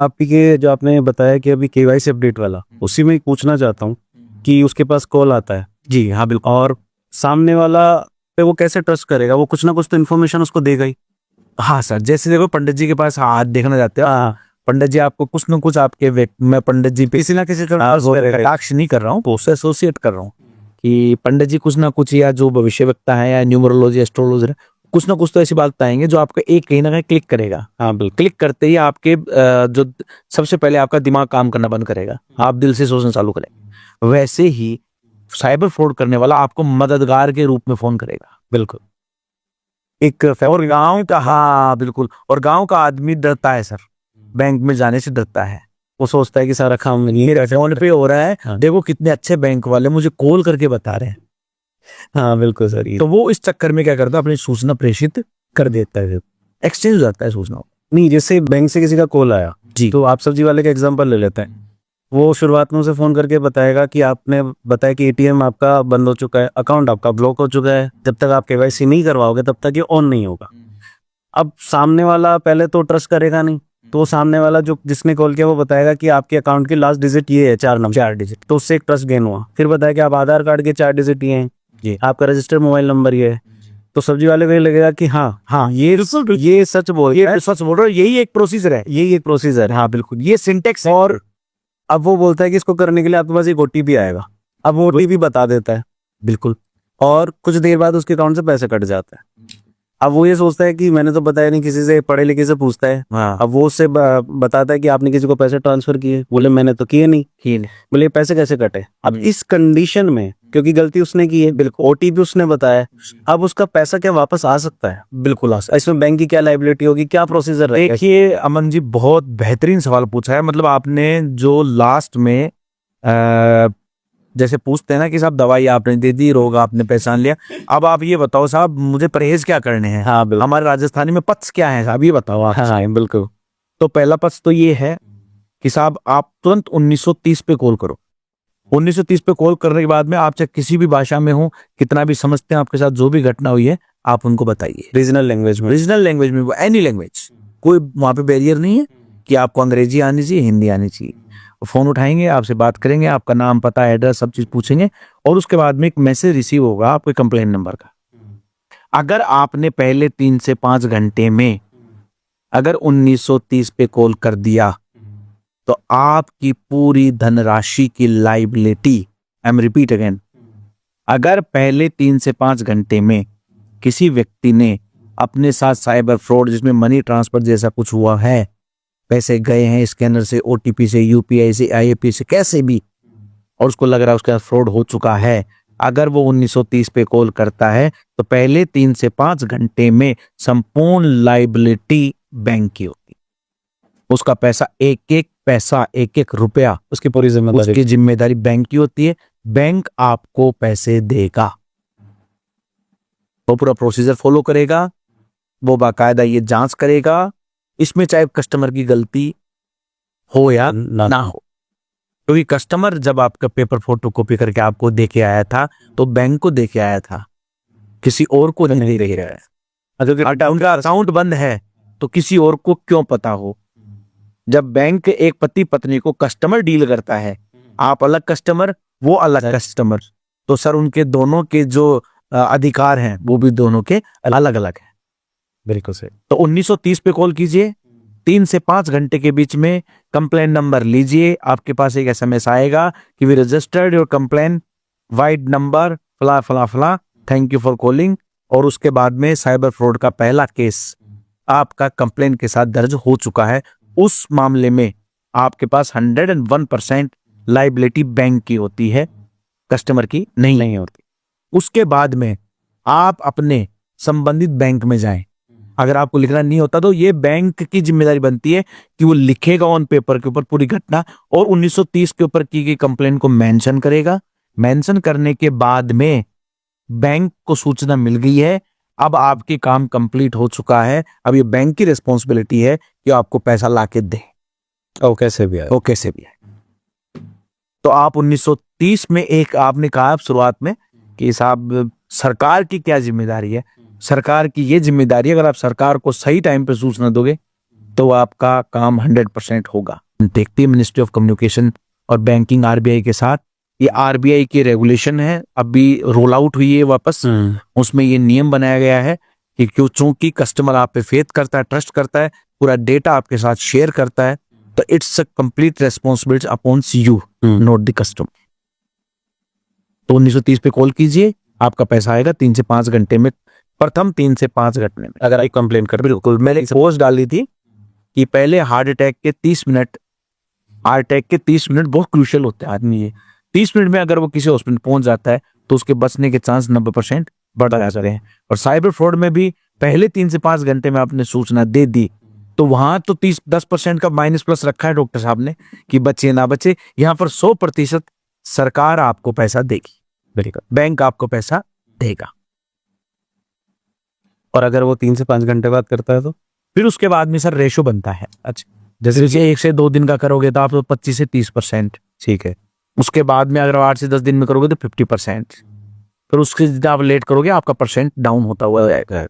आपके जो आपने बताया कि अभी केवाईसी अपडेट वाला, उसी में पूछना चाहता हूँ कि उसके पास कॉल आता है जी हाँ बिल्कुल। और सामने वाला पे वो कैसे ट्रस्ट करेगा? वो कुछ ना कुछ तो इन्फॉर्मेशन उसको देगा ही। हाँ सर, जैसे देखो पंडित जी के पास हाथ देखना जाते हो, हाँ, पंडित जी आपको कुछ न कुछ आपके मैं पंडित जी पे किसी ना किसी तरह कटाक्ष नहीं कर रहा हूँ, उससे एसोसिएट कर रहा हूँ कि पंडित जी कुछ ना कुछ, या जो भविष्यवक्ता है या न्यूमरोलॉजी एस्ट्रोलॉजर, कुछ ना कुछ तो ऐसी बात बताएंगे जो आपका एक कहीं ना कहीं क्लिक करेगा। हाँ बिल्कुल। क्लिक करते ही आपके जो सबसे पहले आपका दिमाग काम करना बंद करेगा, आप दिल से सोचना चालू करेंगे। वैसे ही साइबर फ्रॉड करने वाला आपको मददगार के रूप में फोन करेगा। बिल्कुल एक और गांव का, हाँ बिल्कुल, और गांव का आदमी डरता है सर, बैंक में जाने से डरता है। वो सोचता है कि सारा काम मेरा फोन पे हो रहा है, हाँ। देखो कितने अच्छे बैंक वाले मुझे कॉल करके बता रहे हैं। हाँ बिल्कुल सर, ये तो वो इस चक्कर में क्या करता है, अपनी सूचना प्रेषित कर देता है, एक्सचेंज हो जाता है सूचना। नहीं, जैसे बैंक से किसी का कॉल आया जी तो आप सब्जी वाले का एग्जांपल ले लेते हैं। वो शुरुआत में उसे फोन करके बताएगा कि आपने बताया कि एटीएम आपका बंद हो चुका है, अकाउंट आपका ब्लॉक हो चुका है, जब तक आप केवाईसी नहीं करवाओगे तब तक ये ऑन नहीं होगा। अब सामने वाला पहले तो ट्रस्ट करेगा नहीं, तो सामने वाला जो जिसने कॉल किया वो बताएगा कि आपके अकाउंट की लास्ट डिजिट ये है, 4 नंबर 4 डिजिट, तो उससे एक ट्रस्ट गेन हुआ। फिर बताया कि आप आधार कार्ड के 4 डिजिट ये हैं, जी आपका रजिस्टर्ड मोबाइल नंबर ये है। तो सब्जी वाले को ये लगेगा कि हाँ हाँ ये सच बोल रहा है, ये सच बोल रहे हो, यही एक प्रोसीजर है। यही एक प्रोसीजर है। हाँ बिल्कुल, ये सिंटेक्स है। और अब वो बोलता है कि इसको करने के लिए आपके पास एक ओटीपी आएगा। अब वो ओटीपी बता देता है, बिल्कुल, और कुछ देर बाद उसके अकाउंट से पैसे कट जाते हैं। अब वो ये सोचता है कि मैंने तो बताया नहीं, किसी से पढ़े लिखे से पूछता है। हाँ अब वो उससे बताता है कि आपने किसी को पैसे ट्रांसफर किए, बोले मैंने तो किए नहीं। ही नहीं। बोले ये पैसे कैसे कटे? अब इस कंडीशन में, क्योंकि गलती उसने की है, बिल्कुल ओटीपी उसने बताया, अब उसका पैसा क्या वापस आ सकता है? बिल्कुल इसमें बैंक की क्या लायबिलिटी होगी, क्या प्रोसीजर रहेगा? देखिए अमन जी, बहुत बेहतरीन सवाल पूछा है। मतलब आपने जो लास्ट में जैसे पूछते हैं ना कि साहब दवाई आपने दे दी, रोग आपने पहचान लिया, अब आप ये बताओ साहब मुझे परहेज क्या करने हैं। हाँ बिल्कुल। हमारे राजस्थानी में पथ्य क्या है साहब, ये बताओ आप। हाँ बिल्कुल। तो पहला पथ्य तो ये है कि साहब आप तुरंत 1930 पे कॉल करो। 1930 पे कॉल करने के बाद में आप चाहे किसी भी भाषा में हो, कितना भी समझते हैं, आपके साथ जो भी घटना हुई है आप उनको बताइए रीजनल लैंग्वेज में, रीजनल लैंग्वेज में, एनी लैंग्वेज, कोई वहां पे बैरियर नहीं है कि आपको अंग्रेजी आनी चाहिए, हिंदी आनी चाहिए। फोन उठाएंगे, आपसे बात करेंगे, आपका नाम पता एड्रेस सब चीज पूछेंगे, और उसके बाद में एक मैसेज रिसीव होगा आपके कंप्लेन नंबर का। अगर आपने पहले 3 से 5 घंटे में अगर 1930 पे कॉल कर दिया तो आपकी पूरी धनराशि की liability, I am repeat again, अगर पहले 3 से 5 घंटे में किसी व्यक्ति ने अपने साथ साइबर फ्रॉड, जिसमें मनी ट्रांसफर जैसा कुछ हुआ है, पैसे गए हैं स्कैनर से, ओटीपी से, यूपीआई से, आईएफपी से, कैसे भी, और उसको लग रहा है उसके साथ फ्रॉड हो चुका है, अगर वो 1930 पे कॉल करता है तो पहले 3 से 5 घंटे में संपूर्ण लाइबिलिटी बैंक की होती है। उसका पैसा, एक एक पैसा, एक एक रुपया, उसकी पूरी जिम्मेदारी, उसकी जिम्मेदारी बैंक की होती है। बैंक आपको पैसे देगा, वो पूरा प्रोसीजर फॉलो करेगा, वो बाकायदा ये जांच करेगा, इसमें चाहे कस्टमर की गलती हो या ना हो। क्योंकि कस्टमर जब आपका पेपर फोटो कॉपी करके आपको दे के आया था तो बैंक को दे के आया था, किसी और को नहीं दे के आया। अगर उनका अकाउंट बंद है तो किसी और को क्यों पता हो? जब बैंक एक पति पत्नी को कस्टमर डील करता है, आप अलग कस्टमर, वो अलग कस्टमर, तो सर उनके दोनों के जो अधिकार हैं वो भी दोनों के अलग अलग हैं। बिल्कुल सही। तो 1930 पे कॉल कीजिए, 3 से 5 घंटे के बीच में कंप्लेन नंबर लीजिए, आपके पास एक एसएमएस आएगा कि we registered your complaint, vide number फला फला फला, थैंक यू फॉर कॉलिंग, और उसके बाद में साइबर फ्रॉड का पहला केस आपका कंप्लेन के साथ दर्ज हो चुका है। उस मामले में आपके पास 101% लाइबिलिटी बैंक की होती है, कस्टमर की नहीं होती। उसके बाद में आप अपने संबंधित बैंक में जाएं। अगर आपको लिखना नहीं होता तो ये बैंक की जिम्मेदारी बनती है कि वो लिखेगा ऑन पेपर के ऊपर पूरी घटना, और 1930 के ऊपर की गई कंप्लेंट को मेंशन करेगा। मेंशन करने के बाद में बैंक को सूचना मिल गई है, अब आपके काम कंप्लीट हो चुका है, अब ये बैंक की रिस्पॉन्सिबिलिटी है कि आपको पैसा लाके दे, ओ कैसे भी है। तो आप 1930 में, एक आपने कहा शुरुआत में कि साहब सरकार की क्या जिम्मेदारी है, सरकार की ये जिम्मेदारी है, अगर आप सरकार को सही टाइम पे सूचना दोगे तो आपका काम 100% होगा। देखती है मिनिस्ट्री ऑफ कम्युनिकेशन और बैंकिंग आरबीआई के साथ, ये आरबीआई की रेगुलेशन है, अभी रोल आउट हुई है वापस। उसमें ये नियम बनाया गया है कि क्यों, चूंकि कस्टमर आप पे फेथ करता है, ट्रस्ट करता है, पूरा डेटा आपके साथ शेयर करता है, तो it's a complete responsibility upon you, not the customer. तो 1930 पे कॉल कीजिए, आपका पैसा आएगा 3 से 5 घंटे में, प्रथम 3 से 5 घंटे में। अगर आप कंप्लेन कर बिल्कुल, मैंने एक पोस्ट डाली थी कि पहले हार्ट अटैक के 30 मिनट बहुत क्रूशियल होते हैं आदमी ये। 30 मिनट में अगर वो किसी हॉस्पिटल पहुंच जाता है तो उसके बचने के चांस 90% बढ़ जाते हैं। और साइबर फ्रॉड में भी पहले 3 से 5 घंटे में आपने सूचना दे दी तो वहां तो 10% का माइनस प्लस रखा है डॉक्टर साहब ने कि बचे ना बचे। यहाँ पर 100% सरकार आपको पैसा देगी, बिल्कुल। बैंक आपको पैसा देगा। और अगर वो 3 से 5 घंटे बाद करता है तो फिर उसके बाद में सर रेशो बनता है। अच्छा, जैसे 1 से 2 दिन का करोगे तो आप तो 25 से 30%, ठीक है। उसके बाद में अगर 8 से 10 दिन में करोगे तो 50%, फिर उसके जितना आप लेट करोगे आपका परसेंट डाउन होता हुआ जाएगा।